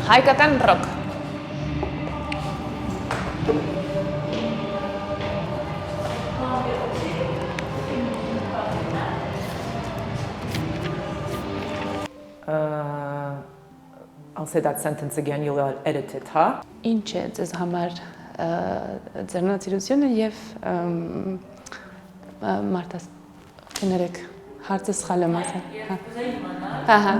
Հայկական ռոք։ I'll say that sentence again, you'll edit it, հա։ Ինչ է ձեզ համար ձեռնարկությունը եւ մարտած կներեք հարցը սխալ եմ ասել, հա։ Ահա։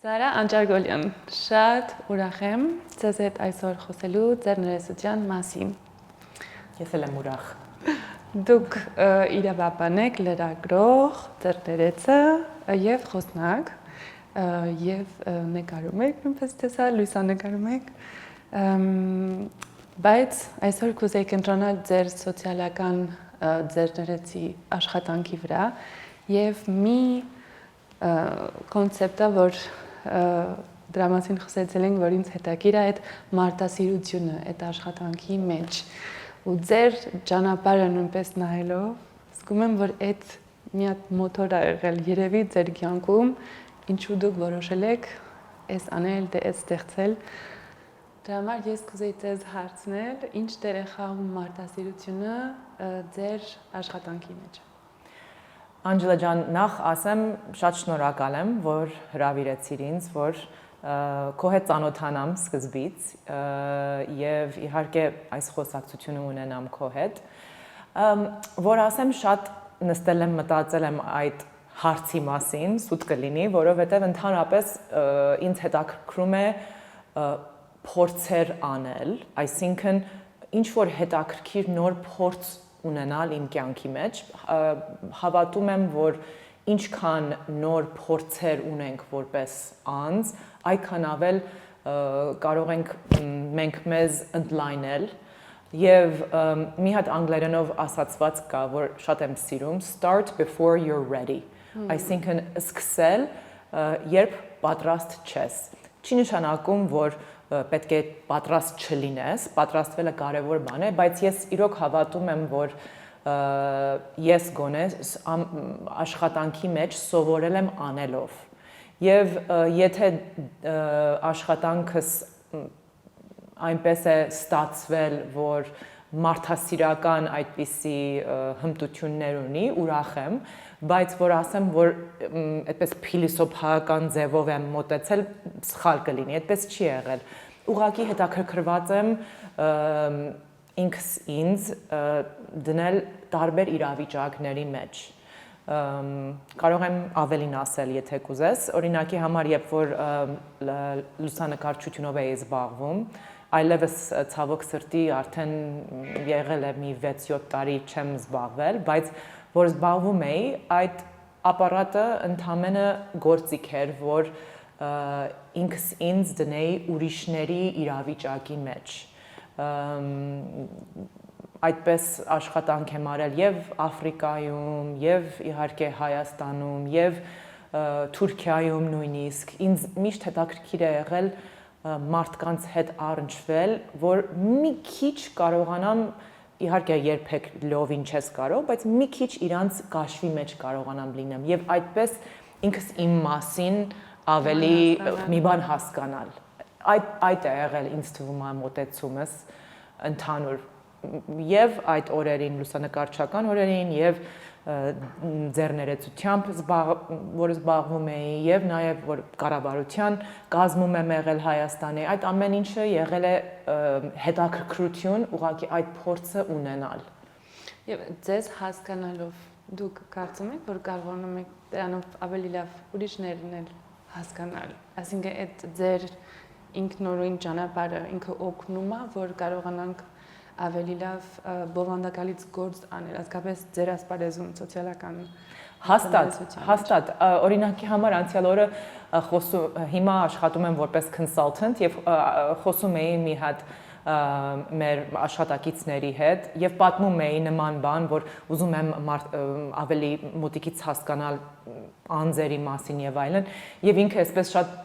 Սարա Անջարգոլյան, շատ ուրախ եմ ձեզ հետ այսօր խոսելու ձեռներեցության մասին։ Ես էլ եմ ուրախ։ Դուք իրավաբան եք, լրագրող, ձեռներեցը եւ խոսնակ եւ նկարում եք, նույնպես տեսա, լուսանկարում եք։ Բայց այսօր կուզեի կենտրոնալ ձեր սոցիալական ձեռներեցի աշխատանքի վրա եւ մի կոնցեպտը, որ դրա մասին խոսեցել ենք, որ ինձ հետաքրիր է այդ մարտահրավերությունը այդ աշխատանքի մեջ։ Ու ձեր ճանապարհը նույնպես նայելով, զգում եմ, որ այդ մի հատ մոտոր է եղել երևի ձեր կյանքում, ինչու դուք որոշել եք այս անել, դե այս ստեղծել։ Դրա համար ես կուզեի ձեզ հարցնել, ինչ դեր է խաղում մարտահրավերությունը ձեր աշխատանքի մեջ։ Անջելա ջան, նախ ասեմ, շատ շնորհակալ եմ, որ հրավիրեցիր ինձ, որ քո հետ ծանոթանամ սկզբից եւ իհարկե այս խոսակցությունը ունենամ քո հետ, որ ասեմ շատ նստել եմ, մտածել եմ այդ հարցի մասին, սուտ կլինի, որովհետեւ ընդհանրապես ինձ հետաքրքրում է փորձեր անել, այսինքն ինչ որ հետաքրքիր նոր փորձ ունենալ իմ կյանքի մեջ, հավատում եմ, որ ինչքան նոր փորձեր ունենք որպես անձ, այդքան ավել կարող ենք մենք մեզ ընդլայնել եւ մի հատ անգլերենով ասացված կա, որ շատ եմ սիրում, start before you're ready, այսինքն սկսել, երբ պատրաստ չես։ Չի նշանակում, որ պետք է պատրաստ չլինես, պատրաստվելը կարևոր բան է, բայց ես իրոք հավատում եմ, որ ես գոնե աշխատանքի մեջ սովորել եմ անելով եւ եթե աշխատանքս այնպես է ստացվել, որ մարդասիրական այդպիսի հմտություններ ունի, ուրախ եմ, բայց որ ասեմ, որ այդպես փիլիսոփայական ձևով եմ մոտեցել, սխալ կլինի, այդպես չի եղել։ Ուղղակի հետաքրքրված եմ ինքս ինձ դնել տարբեր իրավիճակների մեջ։ Կարող եմ ավելին ասել, եթե կուզես, օրինակի համար, երբ որ լուսանկարչությունով էի զբաղվում, այլևս ցավոք սրտի արդեն եղել է մի 6-7 տարի չեմ զբաղվել, բայց որ զբաղվում էի, այդ ապարատը ընդամենը գործիք էր, որ ինքս ինձ դնեի ուրիշների իրավիճակի մեջ։ Այդպես աշխատանք եմ արել եւ Աֆրիկայում, եւ իհարկե Հայաստանում, եւ Թուրքիայում նույնիսկ։ Ինձ միշտ հետաքրքիր է եղել մարդկանց հետ առնչվել, որ մի քիչ կարողանամ, իհարկե երբեք լովին չես կարող, բայց մի քիչ իրանց գաշվի մեջ կարողանամ լինեմ եւ այդպես ինքս իմ մասին ավելի մի բան հասկանալ։ Այդ է եղել ինձ թվում է մոտեցումս ընդհանուր եւ այդ օրերին լուսանկարչական օրերին եւ ձեռներեցությամբ որ զբաղվում էի եւ նաեւ որ կառավարության կազմում եմ եղել Հայաստանի, այդ ամեն ինչը եղել է հետաքրքրություն, ուղղակի այդ փորձը ունենալ։ Եվ ձեզ հասկանալով դուք կարծում եք, որ կարողանում եք դրանով ավելի լավ ուրիշներն էլ հասկանալ։ Այսինքն այդ ձեր ինքնուրույն ճանապարհը ինքը օգնում է, որ կարողանանք ավելի լավ բովանդակալից գործ անել, հատկապես ձեր ասպարեզում սոցիալական հաստատ օրինակի համար անցյալ օրը հիմա աշխատում եմ որպես consultant եւ խոսում էի մի հատ մեր աշխատակիցների հետ եւ պատմում էի նման բան, որ ուզում եմ ավելի մոտիկից հասկանալ անձերի մասին եւ այլն, եւ ինքը այսպես շատ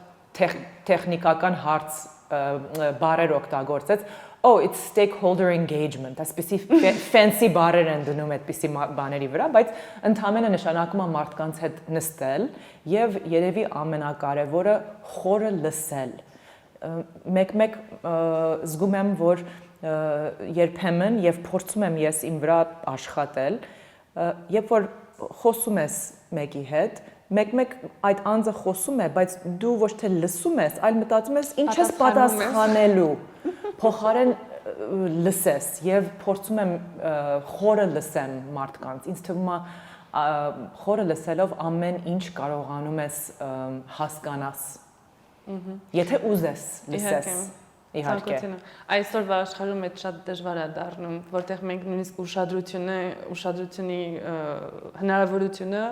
տեխնիկական հարց բարեր օգտագործեց, oh, it's stakeholder engagement, այսպեսի fancy բարեր են դնում այդպիսի բաների վրա, բայց ընդհանրապես նշանակում է մարդկանց հետ նստել եւ երևի ամենակարևորը խորը լսել։ Մեկ-մեկ զգում եմ, որ երբեմն եւ փորձում եմ ես իմ վրա աշխատել, երբ որ խոսում ես մեկի հետ, մեկ-մեկ այդ անձը խոսում է, բայց դու ոչ թե լսում ես, այլ մտածում ես ինչ ես պատասխանելու։ Փոխարեն լսես եւ փորձում եմ խորը լսեմ մարդկանց։ Ինձ թվում է խորը լսելով ամեն ինչ կարողանում ես հասկանաս։ Եթե ուզես լսես։ Իհարկե։ Այսօրվա աշխարհում այդ շատ դժվար է դառնում, որտեղ մենք նույնիսկ ուշադրությունի հնարավորությունը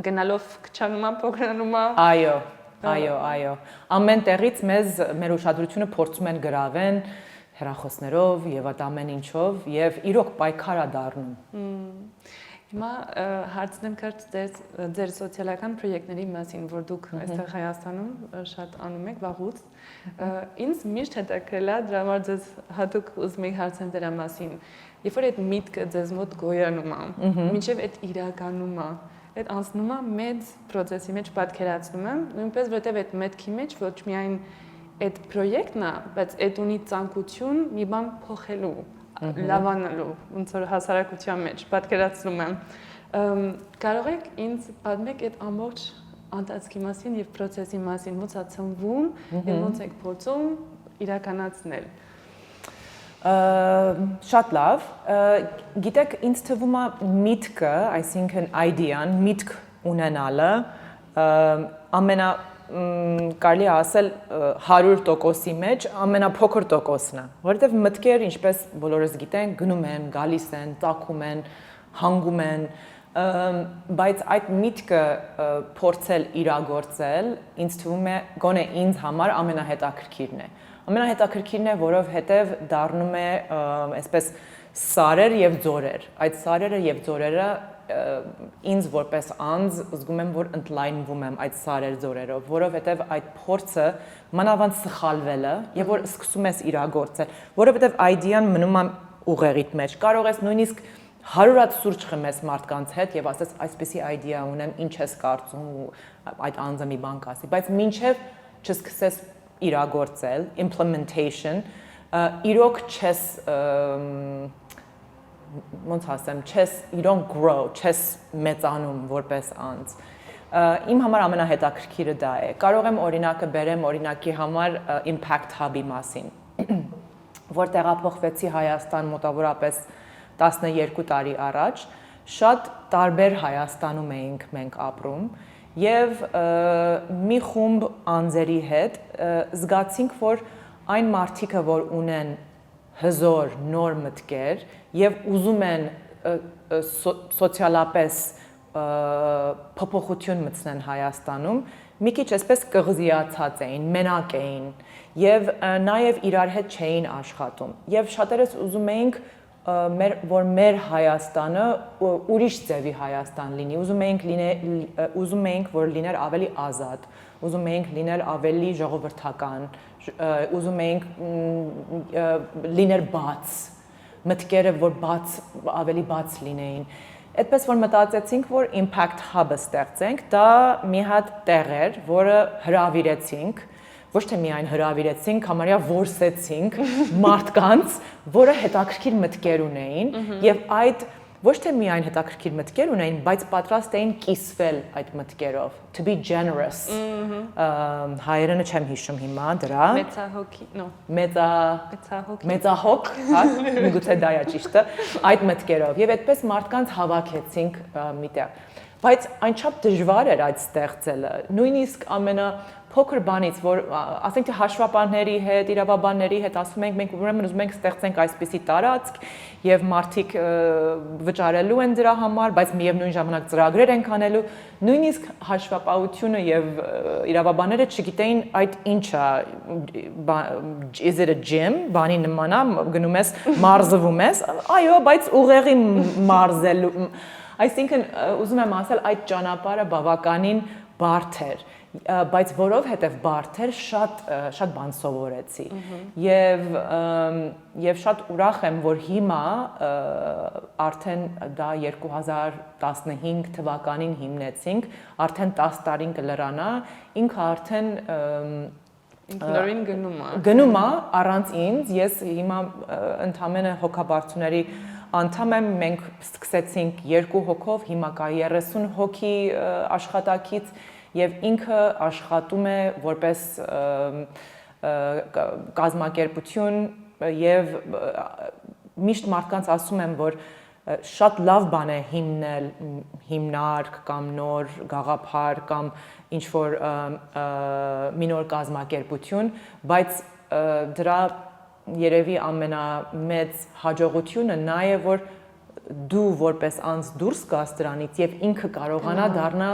գնալով քչանումա, փոքրանումա։ Այո։ Ամեն տեղից մեզ մեր ուշադրությունը փորձում են գրավեն հեռախոսներով եւ այդ ամեն ինչով եւ իրոք պայքար է դառնում։ Հիմա հարցնեմ քարտ ձեր սոցիալական պրոյեկտների մասին, որ դուք այստեղ Հայաստանում շատ անում եք վաղուց։ Ինձ միշտ հետաքրքրել է, դրա համար ձեզ հատուկ ուզում եք հարցնել դրա մասին։ Երբ որ այդ միտքը ձեզ մոտ գոյանում է, մինչև այդ իրականում է, այդ անցնում է մեծ process-ի մեջ պատկերացնում եմ, նույնպես որովհետև այդ մտքի մեջ ոչ միայն այդ պրոյեկտն է, բայց այդ ունի ցանկություն մի բան փոխելու, լավանալու, ոնց որ հասարակության մեջ պատկերացնում եմ։ Կարող եք ինձ պատմեք այդ ամբողջ անցածքի մասին եւ process-ի մասին, ոնց է ծնվում եւ ոնց եք փորձում իրականացնել։ Շատ լավ, գիտեք, ինձ թվում է միտքը, այսինքն idea-ն, միտք ունենալը կարելի է ասել 100%-ի մեջ ամենափոքր տոկոսն է, որովհետև մտքեր, ինչպես բոլորս գիտենք, գնում են, գալիս են, ծագում են, հանգում են, բայց այդ միտքը փորձել իրագործել, ինձ թվում է, գոնե ինձ համար ամենահետաքրքիրն է։ Ամենահետաքրքիրն է, որովհետև դառնում է այսպես սարեր եւ ձորեր։ Այդ սարերը եւ ձորերը ինձ որպես անձ զգում եմ, որ ընդլայնվում եմ այդ սարեր ձորերով, որովհետև այդ փորձը մանավանդ սխալվելը եւ որ սկսում ես իրագործել, որովհետև idea-ն մնում է ուղեղիդ մեջ։ Կարող ես նույնիսկ 100 հատ սուրճ խմես մարդկանց հետ եւ ասես այսպեսի idea ունեմ, ինչ ես կարծում ու այդ անձը մի բան կասի, բայց մինչեւ չսկսես իրագործել, implementation, իրոք չես ոնց ասեմ, you don't grow, չես մեծանում որպես անձ։ Իմ համար ամենահետաքրքիրը դա է։ Կարող եմ օրինակը բերեմ օրինակի համար Impact Hub-ի մասին, որ տեղափոխվեցի Հայաստան մոտավորապես 12 տարի առաջ, շատ տարբեր Հայաստանում էինք մենք ապրում եւ մի խումբ անձերի հետ զգացինք, որ այն մարդիկը, որ ունեն հզոր, նոր մտքեր եւ ուզում են սոցիալապես փոփոխություն մտցնեն Հայաստանում, մի քիչ այսպես կղզիացած էին, մենակ էին եւ նաեւ իրար հետ չէին աշխատում։ Եվ շատերս ուզում էինք որ մեր Հայաստանը ուրիշ ձևի Հայաստան լինի, ուզում էինք, որ լիներ ավելի ազատ, ուզում էինք լինել ավելի ժողովրդական, ուզում էինք լիներ բաց, մտքերը որ ավելի բաց լինեին։ Այդպես որ մտածեցինք, որ Impact Hub-ը ստեղծենք, դա մի հատ տեղ էր, որը հրավիրեցինք, ոչ թե միայն հրավիրեցինք, համարյա որսեցինք մարդկանց, որը հետաքրքիր մտքեր ունեին եւ այդ ոչ թե միայն հետաքրքիր մտքեր ունեին, բայց պատրաստ էին կիսվել այդ մտքերով, to be generous։ Հայերենը չեմ հիշում հիմա դրա։ Մեծահոգի, no։ Մեծահոգ, հա, միգուցե դա է ճիշտը, այդ մտքերով եւ այդպես մարդկանց հավաքեցինք միտեղ։ Բայց այնչափ դժվար էր այդ ստեղծելը, նույնիսկ ամենափոքր բանից, որ ասենք թե հաշվապահների հետ, իրավաբանների հետ ասում ենք, մենք ուրեմն ուզում ենք ստեղծենք այսպիսի տարածք եւ մարդիկ վճարելու են դրա համար, բայց միևնույն ժամանակ ծրագրեր են անելու, նույնիսկ հաշվապահությունը եւ իրավաբանները չգիտեին այդ ինչա, is it a gym, բանի նման է, գնում ես, մարզվում ես, այո, բայց ուղեղի մարզելու Այսինքն ուզում եմ ասել այդ ճանապարհը բավականին բարդ էր բայց որովհետև բարդ էր, շատ բան սովորեցի։ Եվ շատ ուրախ եմ, որ հիմա արդեն դա 2015 թվականին հիմնեցինք, արդեն 10 տարին կլրանա, ինքը արդեն Նորին գնում է առանց ինձ, ես հիմա ընդամենը հոգաբարձուների անդամ եմ, մենք սկսեցինք 2 հոգով, հիմա կա 30 հոգի աշխատակից եւ ինքը աշխատում է որպես կազմակերպություն եւ միշտ մարդկանց ասում եմ, որ շատ լավ բան է հիմնել հիմնարկ կամ նոր գաղափար կամ ինչ որ մի նոր կազմակերպություն, բայց դրա երևի ամենամեծ հաջողությունը նա է, որ դու որպես անձ դուրս գաս դրանից եւ ինքը կարողանա դառնա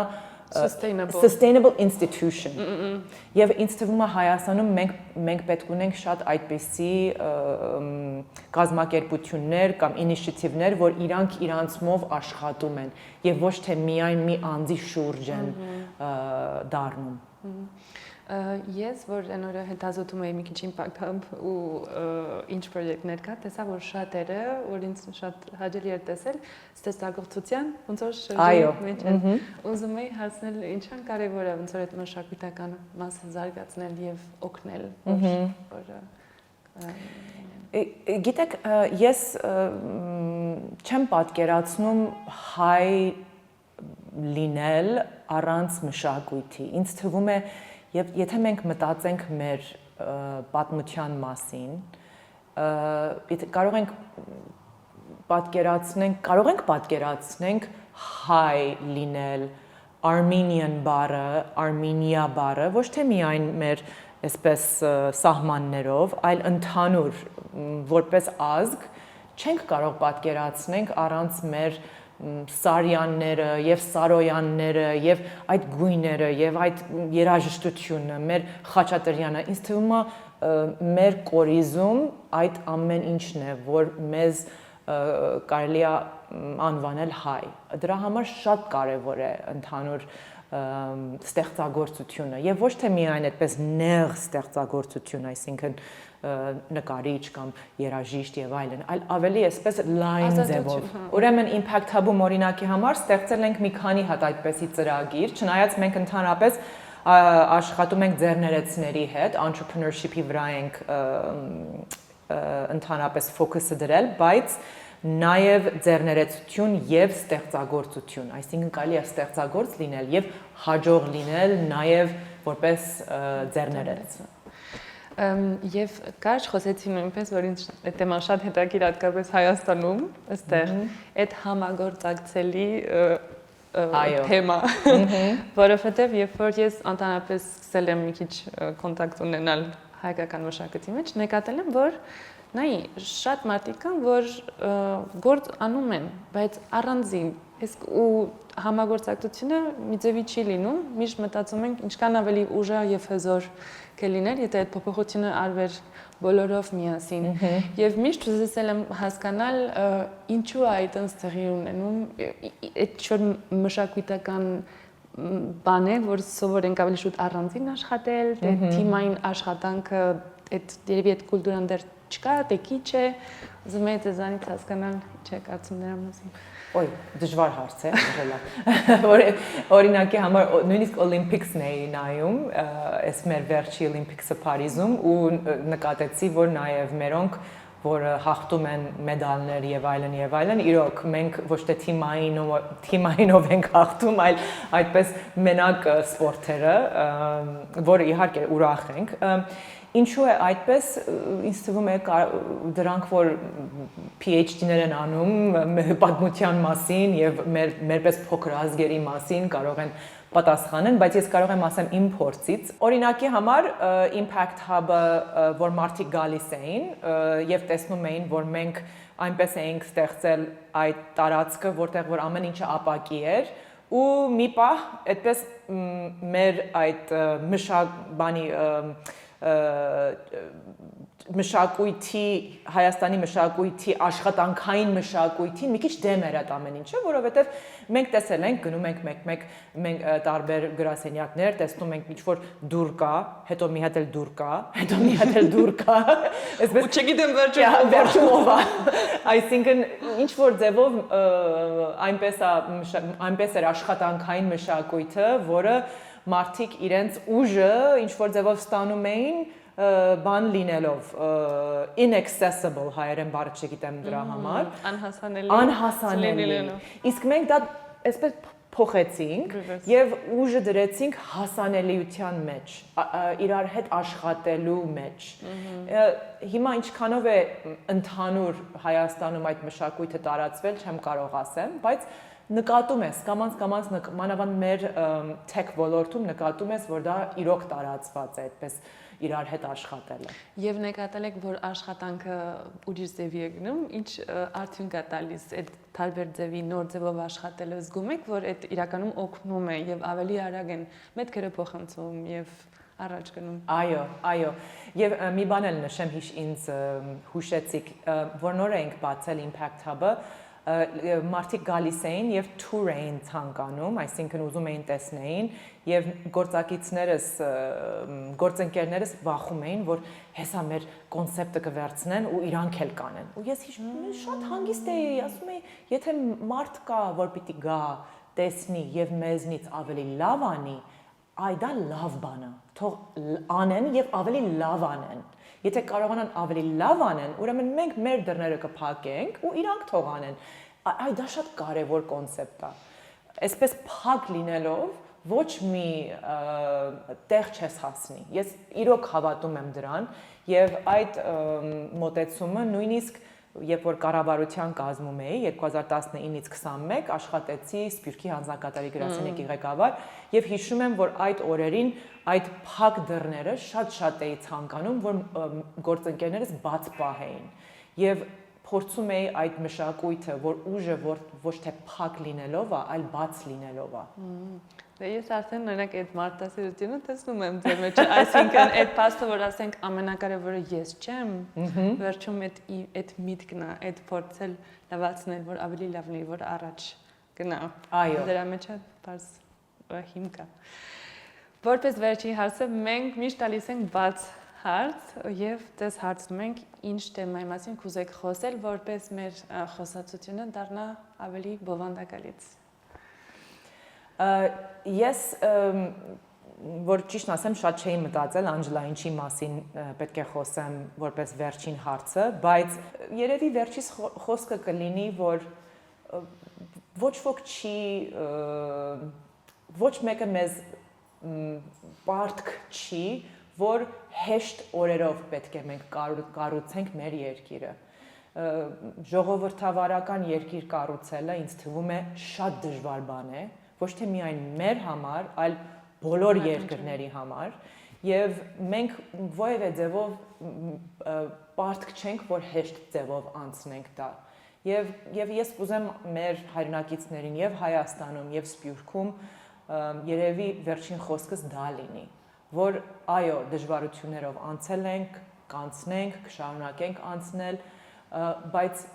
sustainable institution։ Եվ ինձ թվում է Հայաստանում մենք պետք ունենք շատ այդպիսի կազմակերպություններ կամ ինիցիատիվներ, որ իրանք իրանցմով աշխատում են եւ ոչ թե միայն մի անձի շուրջ են դառնում։ Ես որ այնօր հետազոտում էի մի քիչ Impact Hub ու ինչ պրոյեկտներ կա, տեսա որ շատերը, որ ինձ շատ հաճելի էր տեսել, ստեղծագործության ոնց որ շրջանի մեջ են։ Ուզում էի հարցնել ինչքան կարևոր է ոնց որ այդ մշակութական մասը զարգացնել եւ օգնել, որ Գիտեք, ես չեմ պատկերացնում հայ լինել առանց մշակույթի։ Ինձ թվում է Եթե մենք մտածենք մեր պատմության մասին, կարող ենք պատկերացնենք հայ լինել Armenian բառը, Armenia բառը, ոչ թե միայն մեր այսպես սահմաններով, այլ ընդհանուր որպես ազգ չենք կարող պատկերացնենք առանց մեր Սարյանները եւ Սարոյանները եւ այդ գույները եւ այդ երաժշտությունը, մեր Խաչատրյանը, ինձ թվում է մեր կորիզում այդ ամեն ինչն է, որ մեզ կարելի է անվանել հայ։ Դրա համար շատ կարեւոր է ընդհանուր ստեղծագործությունը եւ ոչ թե միայն այդպես նեղ ստեղծագործություն, այսինքն նկարիչ կամ երաժիշտ եւ այլն, այլ ավելի այսպես լայն ձևով։ Ուրեմն Impact Hub-ում օրինակի համար ստեղծել ենք մի քանի հատ այդպիսի ծրագիր, չնայած մենք ընդհանրապես աշխատում ենք ձեռներեցների հետ, entrepreneurship-ի վրա ենք ընդհանրապես ֆոկուսը դրել, բայց նաև ձեռներեցություն եւ ստեղծագործություն, այսինքն կարելի է ստեղծագործ լինել եւ հաջող լինել նաև որպես ձեռներեց։ Եվ կարճ խոսեցի նույնպես, որ ինձ այդ թեման շատ հետաքրքիր հատկապես Հայաստանում, այստեղ այդ համագործակցելի թեմա, որովհետև երբ որ ես ընդհանրապես սկսել եմ մի քիչ կոնտակտ ունենալ հայկական մշակույթի մեջ, նկատել եմ, որ նայ շատ մարդիկ կան, որ գործ անում են, բայց առանձին, իսկ ու համագործակցությունը մի ձևի չի լինում, միշտ մտածում ենք ինչքան ավելի ուժեղ եւ հզոր կլիներ, եթե այդ փոփոխությունը արվեր բոլորով միասին։ Եվ միշտ ուզեցել եմ հասկանալ ինչու է այդ տեղի ունենում, այդ շուտ մշակութական բան է, որ սովոր ենք ավելի շուտ առանձին աշխատել, թե թիմային աշխատանքը, այդ երևի այդ կուլտուրան դեռ չկա, թե քիչ է, ուզում եմ դեզանից հասկանալ ինչ է կարծում նրա մասին։ Ոյ, դժվար հարց է, օրինակի համար նույնիսկ Olympics-ն էի նայում, այս մեր վերջի Olympics-ը Փարիզում ու նկատեցի, որ նաև մերոնք, որ հաղթում են մեդալներ եւ այլն, իրոք մենք ոչ թե թիմայինով ենք հաղթում, այլ այդպես մենակ սպորտերը, որ իհարկե ուրախ ենք։ Ինչու է այդպես, ինձ թվում է դրանք, որ PhD-ներ են անում պատմության մասին եւ մերպես փոքր ազգերի մասին կարող են պատասխանեն, բայց ես կարող եմ ասեմ իմ փորձից։ Օրինակի համար Impact Hub-ը, որ մարդիկ գալիս էին եւ տեսնում էին, որ մենք այնպես էինք ստեղծել այդ տարածքը, որտեղ որ ամեն ինչը ապակի էր, ու մի պահ այդպես մեր այդ մշակբանի մշակույթի Հայաստանի մշակույթի աշխատանքային մշակույթին մի քիչ դեմ էր այդ ամեն ինչը, որովհետև մենք տեսել ենք, գնում ենք մեկ-մեկ մենք տարբեր գրասենյակներ, տեսնում ենք ինչ-որ դուր կա, հետո մի հատ էլ դուր կա, հետո մի հատ էլ դուր կա, այսպես ու չգիտեմ վերջում ով է։ Այսինքն ինչ-որ ձևով այնպես էր աշխատանքային մշակույթը, որը մարդիկ իրենց ուժը ինչ-որ ձևով ստանում էին բան լինելով inaccessible հայերեն բառը չգիտեմ դրա համար անհասանելի իսկ մենք դա այսպես փոխեցինք եւ ուժը դրեցինք հասանելիության մեջ իրար հետ աշխատելու մեջ հիմա ինչքանով է ընդհանուր Հայաստանում այդ մշակույթը տարածվել չեմ կարող ասեմ բայց նկատում ես կամաց մանավանդ մեր tech ոլորտում նկատում ես որ դա իրոք տարածված է այդպես իրար հետ աշխատելը։ Եվ նկատել եք, որ աշխատանքը ուրիշ ձևի է գնում, ինչ արդյունք է տալիս այդ տարբեր ձևի նոր ձևով աշխատելը, զգում եք, որ այդ իրականում օգնում է եւ ավելի արագ են մտքերը փոխանցում եւ առաջ գնում։ Այո։ Եվ մի բան էլ նշեմ ինձ հուշեցիք, որ նոր էինք բացել Impact Hub-ը մարդիկ գալիս էին եւ tour էին ցանկանում, այսինքն ուզում էին տեսնեին եւ գործակիցներս, գործընկերներս վախում էին, որ հեսա մեր կոնցեպտը կվերցնեն ու իրանք էլ կանեն։ Ու ես շատ հանգիստ էի, ասում էի, եթե մարդ կա, որ պիտի գա, տեսնի եւ մեզնից ավելի լավ անի, այ դա լավ բան է։ Թող անեն եւ ավելի լավ անեն։ Եթե կարողանան ավելի լավ անեն, ուրեմն մենք մեր դռները կփակենք ու իրանք թող անեն։ Այ դա շատ կարևոր կոնցեպտ է։ Այսպես փակ լինելով ոչ մի տեղ չես հասնի։ Ես իրոք հավատում եմ դրան եւ այդ մոտեցումը նույնիսկ երբ որ կառավարության կազմում էի 2019-ից 21 աշխատեցի Սփյուռքի հանձնակատարի գրասենյակի ղեկավար եւ հիշում եմ որ այդ օրերին այդ փակ դռները շատ էի ցանկանում որ գործընկերներս բաց պահեին եւ փորձում էի այդ մշակույթը որ ուժը ոչ թե փակ լինելով է այլ բաց լինելով է Դե ես արդեն օրինակ այդ մարտահրավերությունը տեսնում եմ ձեր մեջ, այսինքն այդ փաստը որ ասենք ամենակարևորը ես չեմ, վերջում այդ միտքն է, այդ փորձել լավացնել, որ ավելի լավ լինի, որ առաջ գնա։ Այո։ Դրա մեջ է բաց հիմք է։ Որպես վերջի հարցը մենք միշտ տալիս ենք բաց հարց եւ դες հարցնում ենք ինչ թեմայի մասին կուզեք խոսել, որպես մեր խոսակցությունը դառնա ավելի բովանդակալից։ Ես որ ճիշտ ասեմ շատ չէի մտածել Անջելա ինչի մասին պետք է խոսեմ որպես վերջին հարցը, բայց երևի վերջից խոսքը կլինի որ ոչ ոք չի ոչ մեկը մեզ պարտք չի որ հեշտ օրերով պետք է մենք կառուցենք մեր երկիրը ժողովրդավարական երկիր կառուցելը ինձ թվում է շատ դժվար բան է ոչ թե միայն մեր համար, այլ բոլոր երկրների համար եւ մենք որևէ ձևով պարտք չենք, որ հեշտ ձևով անցնենք դա։ Եվ ես կուզեմ մեր հայրենակիցներին եւ Հայաստանում եւ Սփյուռքում երևի վերջին խոսքս դա լինի, որ այո, դժվարություններով անցել ենք, կանցնենք, կշարունակենք անցնել, բայց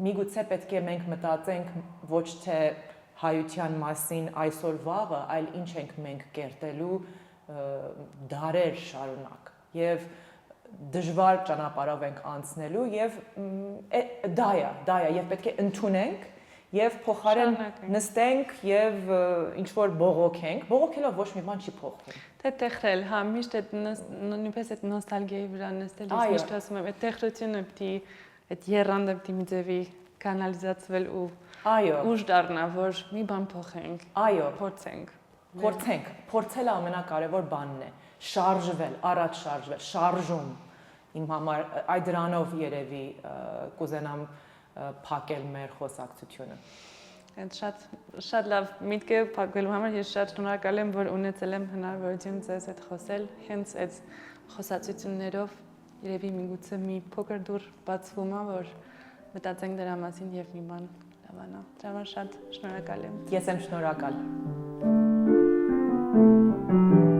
միգուցե պետք է մենք մտածենք ոչ թե հայության մասին այսօր վաղը, այլ ինչ ենք մենք կերտելու դարեր շարունակ եւ դժվար ճանապարհով ենք անցնելու եւ դա է եւ պետք է ընդունենք եւ փոխարեն նստենք եւ ինչ որ բողոքելով ոչ մի բան չի փոխվում Թե տեխրել, հա, միշտ այդ նույնպես այդ նոստալգիայի վրա նստել, ես միշտ ասում եմ, այդ տեխրությունը պիտի այդ երանդը պիտի մի ձևի կանալիզացվել ու ուժ դառնա, որ մի բան փոխենք։ Այո, փորձենք։ Փորձելը ամենակարևոր բանն է։ Շարժվել, առաջ շարժվել, շարժում։ Իմ համար այդ դրանով երևի կուզենամ փակել մեր խոսակցությունը։ Այդ շատ լավ միտք է փակվելու համար ես շատ շնորհակալ եմ, որ ունեցել եմ հնարավորություն ձեզ հետ խոսել, հենց այդ խոսակցություններով երևի միգուցե մի փոքր դուր բացվում է, որ մտածենք դրա մասին եւ մի բան լավանա։ Դրա համար շատ շնորհակալ եմ։ Ես եմ շնորհակալ։